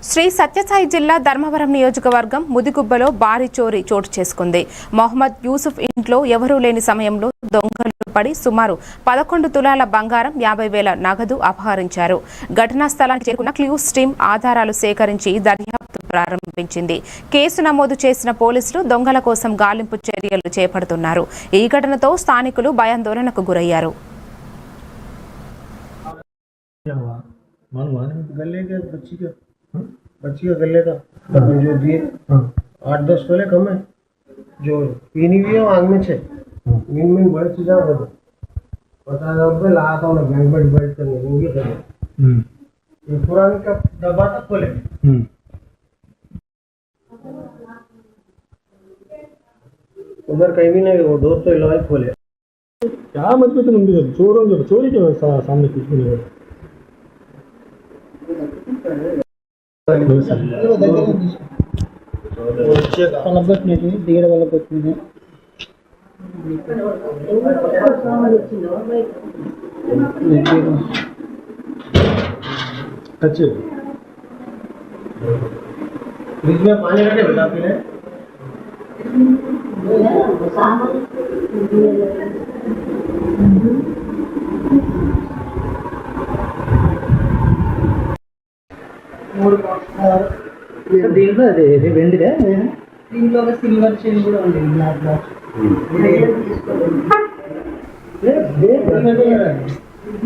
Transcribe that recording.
శ్రీ సత్యసాయి జిల్లా ధర్మవరం నియోజకవర్గం ముదిగుబ్బలో భారీ చోరీ చోటు చేసుకుంది. మొహమ్మద్ యూసుఫ్ ఇంట్లో ఎవరూ లేని సమయంలో దొంగలు పడి సుమారు 11 తులాల బంగారం 50,000 నగదు అపహరించారు. ఘటనా స్థలానికి చేరుకున్న క్లూస్ టీం ఆధారాలు సేకరించి దర్యాప్తు ప్రారంభించింది. కేసు నమోదు చేసిన పోలీసులు దొంగల కోసం గాలింపు చర్యలు చేపడుతున్నారు. ఈ ఘటనతో స్థానికులు భయాందోళనకు గురయ్యారు. बच्ची का गले का जो दिए 8-10 तोले कम है जो पीनी हुई है वो आग में छे मीन बड़ी चीज़ है 50,000 रुपये लाया था उन्हें बैंक डिपॉजिट करने ये करे ये पुरानी का डब्बा तक खोले उधर कहीं भी नहीं वो दोस्त तो इलाज खोले क्या मतलब चोरी के सामने कुछ भी नहीं अच्छे फ्रिज में पानी रखे बेटा पीने వెండిదే దీంట్లో ఒక సిల్వర్ చైన్ కూడా ఉంది బ్లాక్